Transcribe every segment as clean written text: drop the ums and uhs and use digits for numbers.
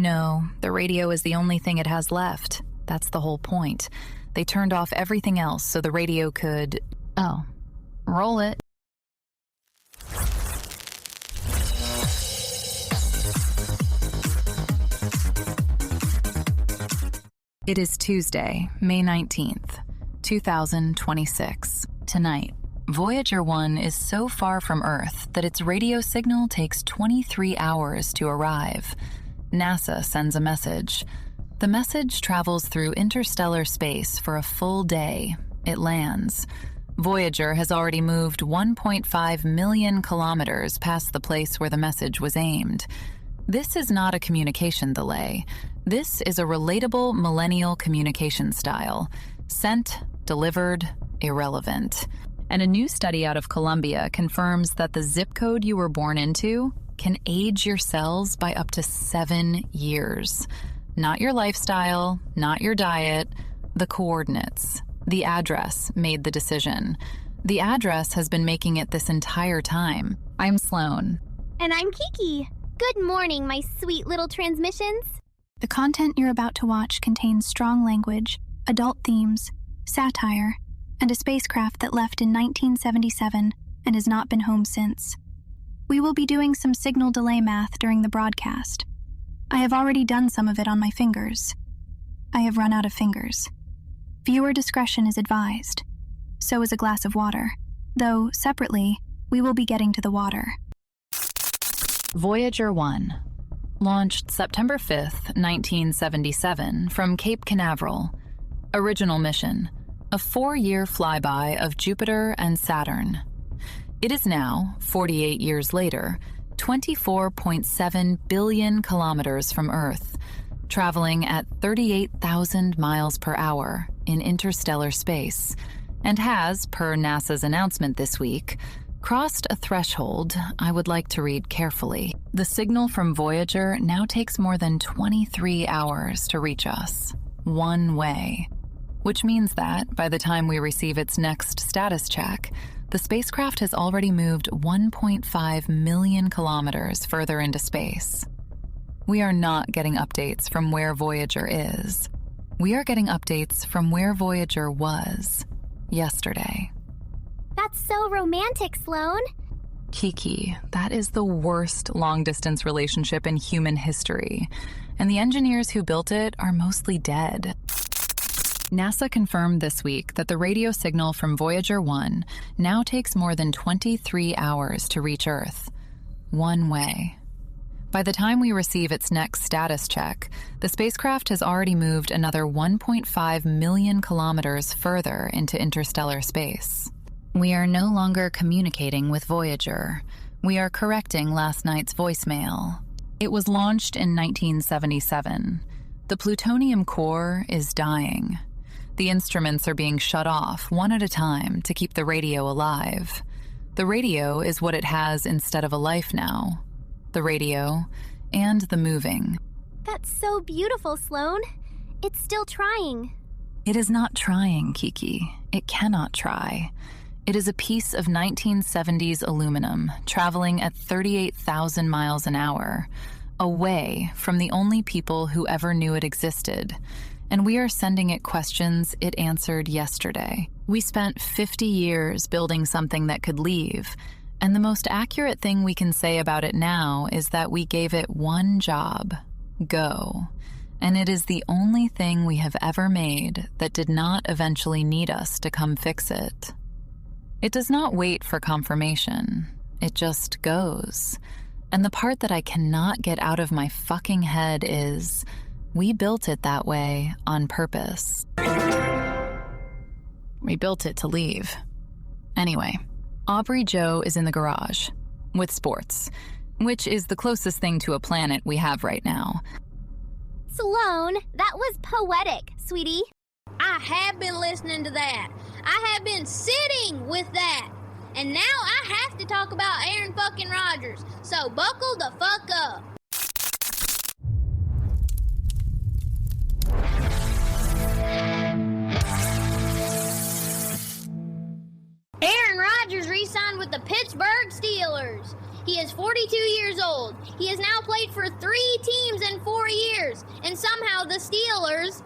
No, the radio is the only thing it has left. That's the whole point. They turned off everything else so the radio could... Oh, roll it. It is Tuesday, May 19th, 2026. Tonight, Voyager 1 is so far from Earth that its radio signal takes 23 hours to arrive. NASA sends a message. The message travels through interstellar space for a full day. It lands. Voyager has already moved 1.5 million kilometers past the place where the message was aimed. This is not a communication delay. This is a relatable millennial communication style. Sent, delivered, irrelevant. And a new study out of Colombia confirms that the zip code you were born into can age your cells by up to 7 years. Not your lifestyle, not your diet, the coordinates. The address made the decision. The address has been making it this entire time. I'm Sloan. And I'm Kiki. Good morning, my sweet little transmissions. The content you're about to watch contains strong language, adult themes, satire, and a spacecraft that left in 1977 and has not been home since. We will be doing some signal delay math during the broadcast. I have already done some of it on my fingers. I have run out of fingers. Viewer discretion is advised. So is a glass of water, though separately, we will be getting to the water. Voyager 1. Launched September 5th, 1977 from Cape Canaveral. Original mission: a 4-year flyby of Jupiter and Saturn. It is now, 48 years later, 24.7 billion kilometers from Earth, traveling at 38,000 miles per hour in interstellar space, and has, per NASA's announcement this week, crossed a threshold I would like to read carefully. The signal from Voyager now takes more than 23 hours to reach us, one way. Which means that, by the time we receive its next status check, the spacecraft has already moved 1.5 million kilometers further into space. We are not getting updates from where Voyager is. We are getting updates from where Voyager was yesterday. That's so romantic, Sloan. Kiki, that is the worst long-distance relationship in human history, and the engineers who built it are mostly dead. NASA confirmed this week that the radio signal from Voyager 1 now takes more than 23 hours to reach Earth, one way. By the time we receive its next status check, the spacecraft has already moved another 1.5 million kilometers further into interstellar space. We are no longer communicating with Voyager. We are correcting last night's voicemail. It was launched in 1977. The plutonium core is dying. The instruments are being shut off one at a time to keep the radio alive. The radio is what it has instead of a life now. The radio and the moving. That's so beautiful, Sloan. It's still trying. It is not trying, Kiki. It cannot try. It is a piece of 1970s aluminum traveling at 38,000 miles an hour, away from the only people who ever knew it existed. And we are sending it questions it answered yesterday. We spent 50 years building something that could leave, and the most accurate thing we can say about it now is that we gave it one job: go. And it is the only thing we have ever made that did not eventually need us to come fix it. It does not wait for confirmation. It just goes. And the part that I cannot get out of my fucking head is, we built it that way on purpose. We built it to leave. Anyway, Aubrey Joe is in the garage with sports, which is the closest thing to a planet we have right now. Sloan, that was poetic, sweetie. I have been listening to that. I have been sitting with that. And now I have to talk about Aaron fucking Rodgers. So buckle the fuck up. Aaron Rodgers re-signed with the Pittsburgh Steelers. He is 42 years old. He has now played for 3 teams in 4 years. years, and somehow the Steelers,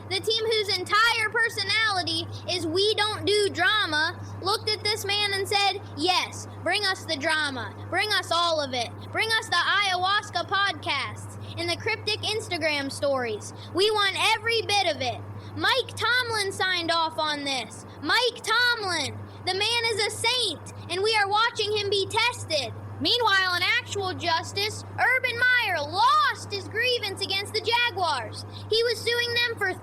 the team whose entire personality is we don't do drama, looked at this man and said, yes, bring us the drama, bring us all of it, bring us the ayahuasca podcasts and the cryptic Instagram stories. We want every bit of it. Mike Tomlin signed off on this. Mike Tomlin, the man is a saint, and we are watching him be tested. Meanwhile, in actual justice, Urban Meyer lost his grievance against the Jaguars. He was suing them for $30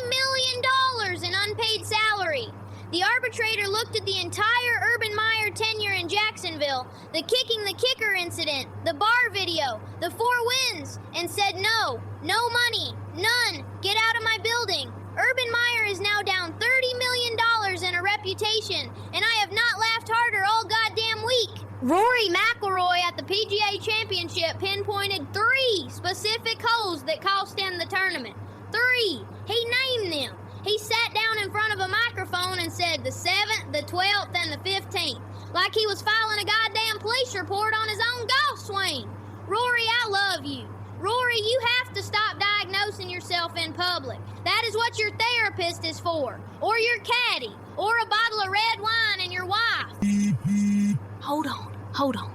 million in unpaid salary. The arbitrator looked at the entire Urban Meyer tenure in Jacksonville, the kicking the kicker incident, the bar video, the 4 wins, and said no money, none, get out of my building. Urban Meyer is now down $30 million in a reputation, and I have not laughed harder all goddamn week. Rory McIlroy at the PGA Championship pinpointed 3 specific holes that cost him the tournament. 3. He named them. He sat down in front of a microphone and said the 7th, the 12th, and the 15th, like he was filing a goddamn police report on his own golf swing. Rory, I love you. Rory, you have to stop diagnosing yourself in public. That is what your therapist is for, or your caddy, or a bottle of red wine and your wife. Hold on.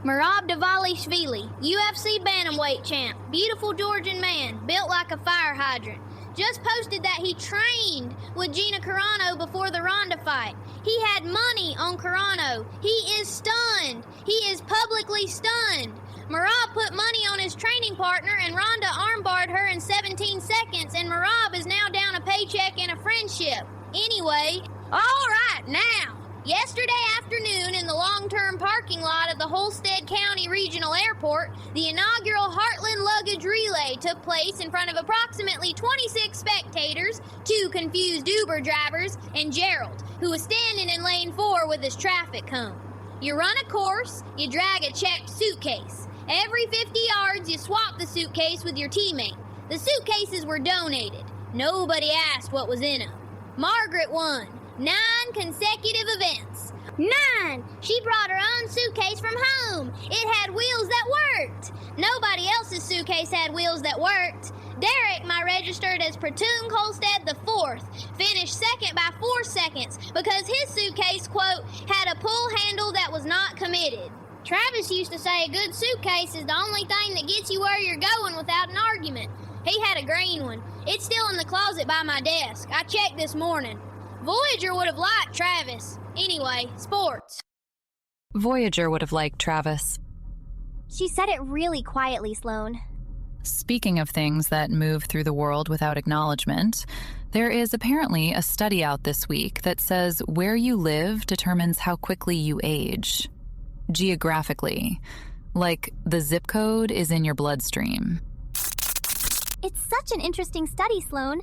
Merab Dvalishvili, UFC bantamweight champ, beautiful Georgian man, built like a fire hydrant, just posted that he trained with Gina Carano before the Ronda fight. He had money on Carano. He is stunned. He is publicly stunned. Merab put money on his training partner, and Ronda armbarred her in 17 seconds, and Merab is now down a paycheck and a friendship. Anyway, all right, now. Yesterday afternoon, in the long-term parking lot of the Holstead County Regional Airport, the inaugural Heartland Luggage Relay took place in front of approximately 26 spectators, 2 confused Uber drivers, and Gerald, who was standing in lane 4 with his traffic cone. You run a course, you drag a checked suitcase. Every 50 yards, you swap the suitcase with your teammate. The suitcases were donated. Nobody asked what was in them. Margaret won 9 consecutive events. 9! She brought her own suitcase from home. It had wheels that worked. Nobody else's suitcase had wheels that worked. Derek, my registered as Pratung Holstead the 4th, finished second by 4 seconds because his suitcase, quote, had a pull handle that was not committed. Travis used to say a good suitcase is the only thing that gets you where you're going without an argument. He had a green one. It's still in the closet by my desk. I checked this morning. Voyager would have liked Travis. Anyway, sports. Voyager would have liked Travis. She said it really quietly, Sloan. Speaking of things that move through the world without acknowledgement, there is apparently a study out this week that says where you live determines how quickly you age. Geographically. Like the zip code is in your bloodstream. It's such an interesting study, Sloan.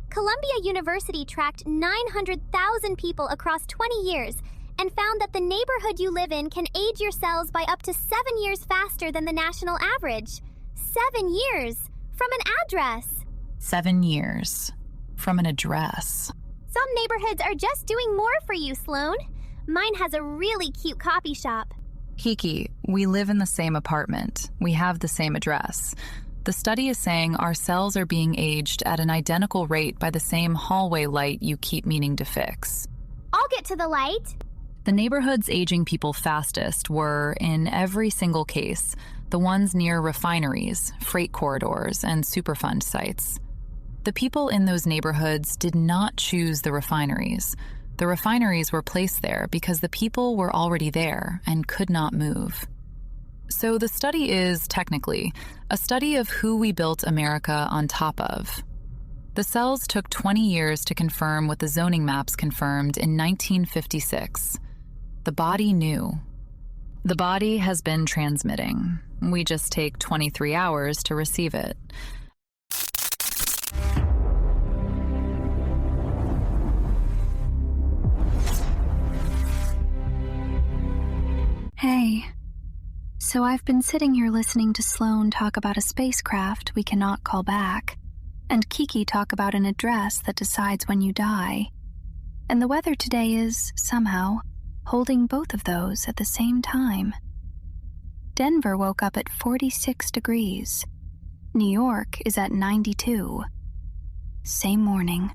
Columbia University tracked 900,000 people across 20 years and found that the neighborhood you live in can age your cells by up to 7 years faster than the national average. 7 years from an address. 7 years from an address. Some neighborhoods are just doing more for you, Sloan. Mine has a really cute coffee shop. Kiki, we live in the same apartment. We have the same address. The study is saying our cells are being aged at an identical rate by the same hallway light you keep meaning to fix. I'll get to the light. The neighborhoods aging people fastest were, in every single case, the ones near refineries, freight corridors, and Superfund sites. The people in those neighborhoods did not choose the refineries. The refineries were placed there because the people were already there and could not move. So the study is, technically, a study of who we built America on top of. The cells took 20 years to confirm what the zoning maps confirmed in 1956. The body knew. The body has been transmitting. We just take 23 hours to receive it. Hey. So I've been sitting here listening to Sloan talk about a spacecraft we cannot call back, and Kiki talk about an address that decides when you die. And the weather today is, somehow, holding both of those at the same time. Denver woke up at 46 degrees. New York is at 92. Same morning,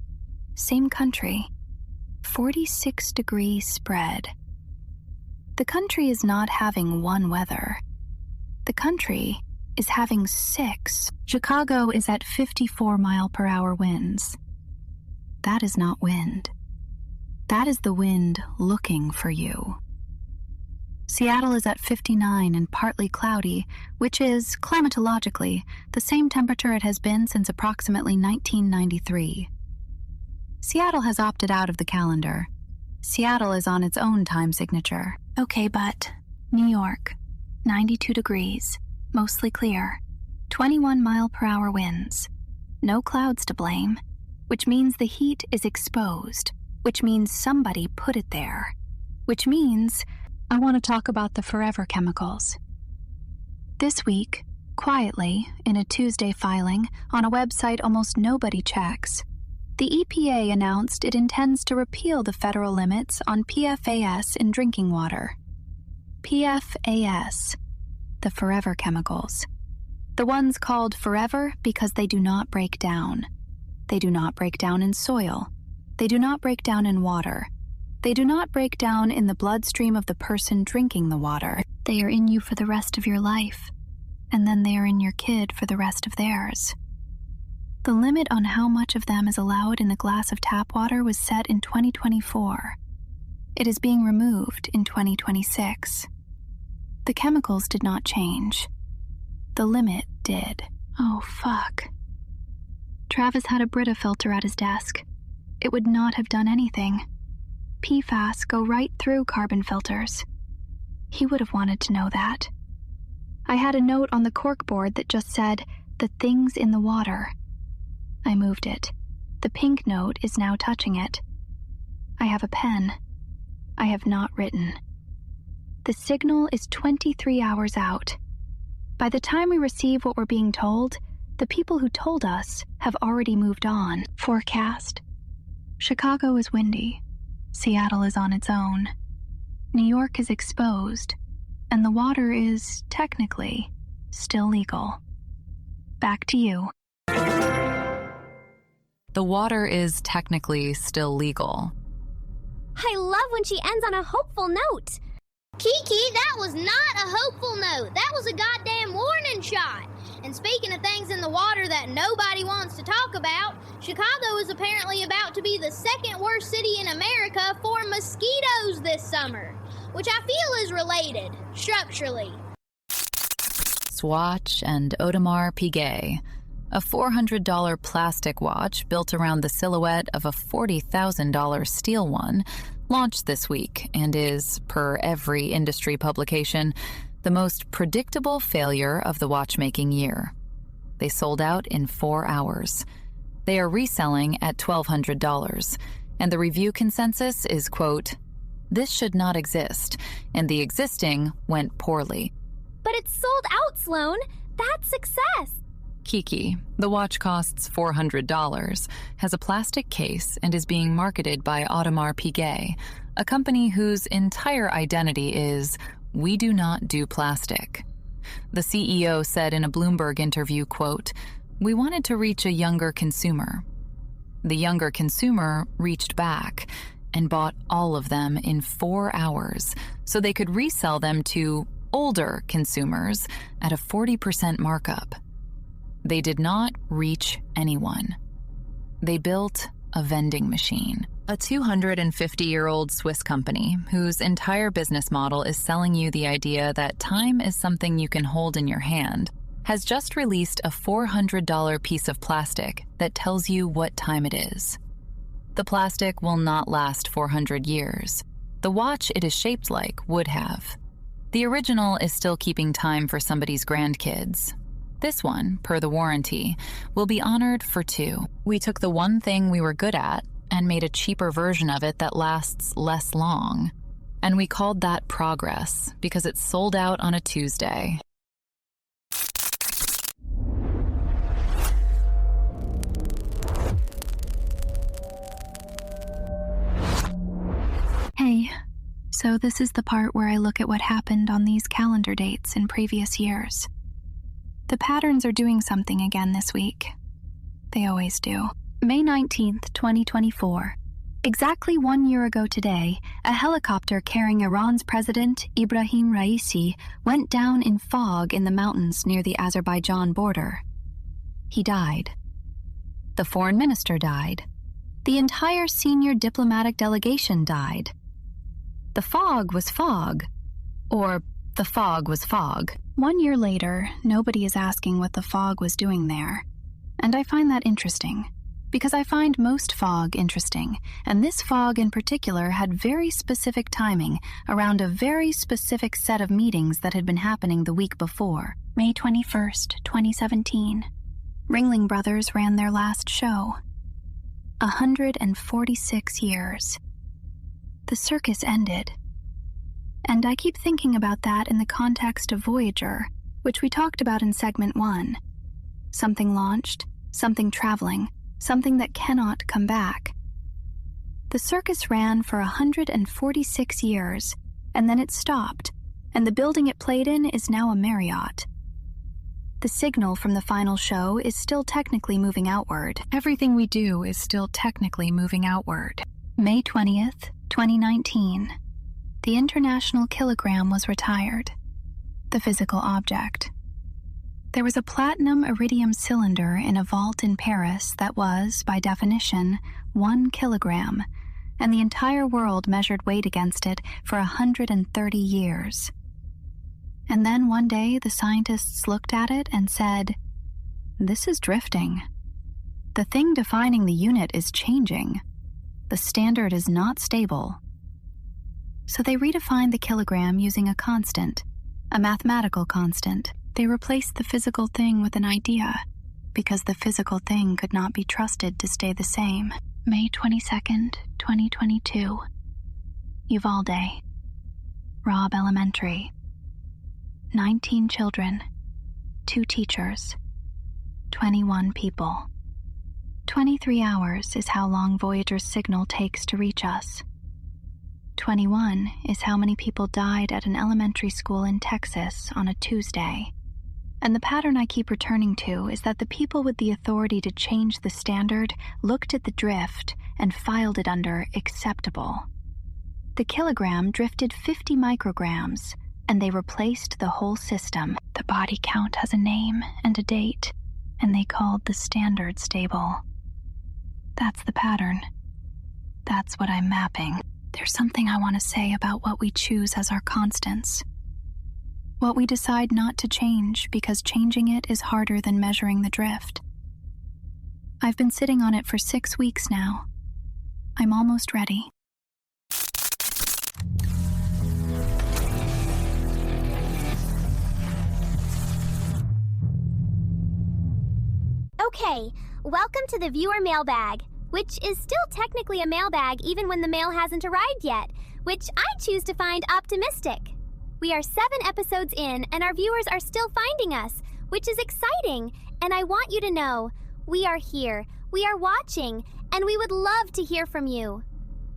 same country, 46-degree spread. The country is not having one weather. The country is having 6. Chicago is at 54-mile-per-hour winds. That is not wind. That is the wind looking for you. Seattle is at 59 and partly cloudy, which is, climatologically, the same temperature it has been since approximately 1993. Seattle has opted out of the calendar. Seattle is on its own time signature. Okay, but New York, 92 degrees, mostly clear, 21-mile-per-hour winds. No clouds to blame, which means the heat is exposed, which means somebody put it there, which means I want to talk about the forever chemicals. This week, quietly, in a Tuesday filing on a website almost nobody checks, the EPA announced it intends to repeal the federal limits on PFAS in drinking water. PFAS, the forever chemicals. The ones called forever because they do not break down. They do not break down in soil. They do not break down in water. They do not break down in the bloodstream of the person drinking the water. They are in you for the rest of your life, and then they are in your kid for the rest of theirs. The limit on how much of them is allowed in the glass of tap water was set in 2024. It is being removed in 2026. The chemicals did not change. The limit did. Oh, fuck. Travis had a Brita filter at his desk. It would not have done anything. PFAS go right through carbon filters. He would have wanted to know that. I had a note on the corkboard that just said, "The things in the water." I moved it. The pink note is now touching it. I have a pen. I have not written. The signal is 23 hours out. By the time we receive what we're being told, the people who told us have already moved on. Forecast. Chicago is windy. Seattle is on its own. New York is exposed, and the water is, technically, still legal. Back to you. The water is technically still legal. I love when she ends on a hopeful note. Kiki, that was not a hopeful note. That was a goddamn warning shot. And speaking of things in the water that nobody wants to talk about, Chicago is apparently about to be the second worst city in America for mosquitoes this summer, which I feel is related, structurally. Swatch and Audemars Piguet, a $400 plastic watch built around the silhouette of a $40,000 steel one, launched this week and is, per every industry publication, the most predictable failure of the watchmaking year. They sold out in 4 hours. They are reselling at $1,200, and the review consensus is, quote, "This should not exist, and the existing went poorly." But it's sold out, Sloan. That's success. Kiki, the watch costs $400, has a plastic case and is being marketed by Audemars Piguet, a company whose entire identity is, "We do not do plastic." The CEO said in a Bloomberg interview, quote, "We wanted to reach a younger consumer." The younger consumer reached back and bought all of them in 4 hours so they could resell them to older consumers at a 40% markup. They did not reach anyone. They built a vending machine. A 250-year-old Swiss company whose entire business model is selling you the idea that time is something you can hold in your hand has just released a $400 piece of plastic that tells you what time it is. The plastic will not last 400 years. The watch it is shaped like would have. The original is still keeping time for somebody's grandkids. This one, per the warranty, will be honored for 2. We took the one thing we were good at and made a cheaper version of it that lasts less long. And we called that progress because it sold out on a Tuesday. Hey, So this is the part where I look at what happened on these calendar dates in previous years. The patterns are doing something again this week. They always do. May 19th, 2024. Exactly 1 year ago today, a helicopter carrying Iran's president, Ibrahim Raisi, went down in fog in the mountains near the Azerbaijan border. He died. The foreign minister died. The entire senior diplomatic delegation died. The fog was fog. Or the fog was fog. 1 year later, nobody is asking what the fog was doing there. And I find that interesting, because I find most fog interesting, and this fog in particular had very specific timing around a very specific set of meetings that had been happening the week before. May 21st, 2017. Ringling Brothers ran their last show. 146 years. The circus ended. And I keep thinking about that in the context of Voyager, which we talked about in segment 1. Something launched, something traveling, something that cannot come back. The circus ran for 146 years, and then it stopped, and the building it played in is now a Marriott. The signal from the final show is still technically moving outward. Everything we do is still technically moving outward. May 20th, 2019. The International Kilogram was retired. The physical object. There was a platinum iridium cylinder in a vault in Paris that was, by definition, 1 kilogram, and the entire world measured weight against it for 130 years. And then one day the scientists looked at it and said, "This is drifting. The thing defining the unit is changing. The standard is not stable." So they redefined the kilogram using a constant, a mathematical constant. They replaced the physical thing with an idea, because the physical thing could not be trusted to stay the same. May 22nd, 2022. Uvalde. Robb Elementary. 19 children, 2 teachers, 21 people. 23 hours is how long Voyager's signal takes to reach us. 21 is how many people died at an elementary school in Texas on a Tuesday. And the pattern I keep returning to is that the people with the authority to change the standard looked at the drift and filed it under acceptable. The kilogram drifted 50 micrograms, and they replaced the whole system. The body count has a name and a date, and they called the standard stable. That's the pattern. That's what I'm mapping. There's something I want to say about what we choose as our constants. What we decide not to change because changing it is harder than measuring the drift. I've been sitting on it for 6 weeks now. I'm almost ready. Okay, welcome to the viewer mailbag, which is still technically a mailbag even when the mail hasn't arrived yet, which I choose to find optimistic. We are 7 episodes in, and our viewers are still finding us, which is exciting, and I want you to know, we are here, we are watching, and we would love to hear from you.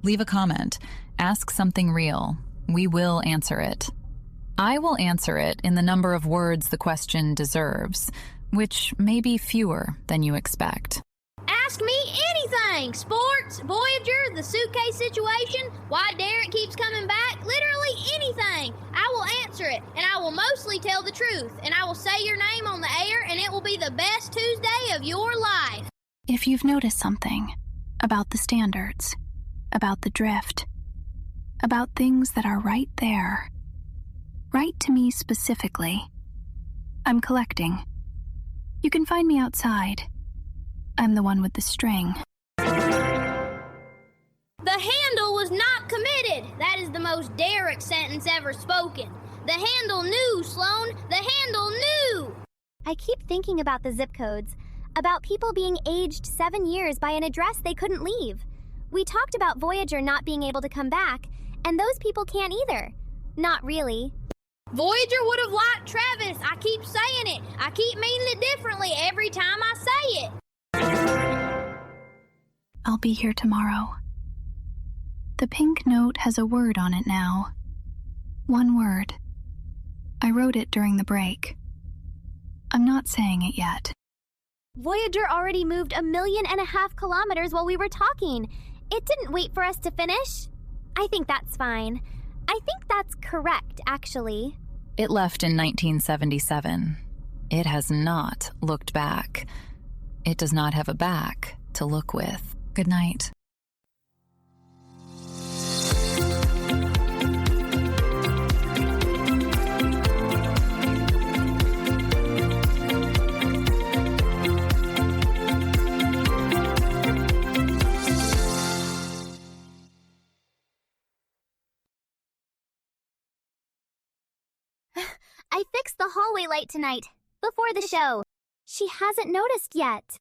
Leave a comment. Ask something real. We will answer it. I will answer it in the number of words the question deserves, which may be fewer than you expect. Ask me anything. Sports, Voyager, the suitcase situation, why Derek keeps coming back, literally anything. I will answer it, and I will mostly tell the truth, and I will say your name on the air, and it will be the best Tuesday of your life. If you've noticed something about the standards, about the drift, about things that are right there, right to me specifically, I'm collecting. You can find me outside. I'm the one with the string. The handle was not committed. That is the most Derek sentence ever spoken. The handle knew, Sloan. The handle knew. I keep thinking about the zip codes, about people being aged 7 years by an address they couldn't leave. We talked about Voyager not being able to come back, and those people can't either. Not really. Voyager would have liked Travis. I keep saying it. I keep meaning it differently every time I say it. I'll be here tomorrow. The pink note has a word on it now. One word. I wrote it during the break. I'm not saying it yet. Voyager already moved 1.5 million kilometers while we were talking. It didn't wait for us to finish. I think that's fine. I think that's correct, actually. It left in 1977. It has not looked back. It does not have a back to look with. Good night. I fixed the hallway light tonight, before the show. She hasn't noticed yet.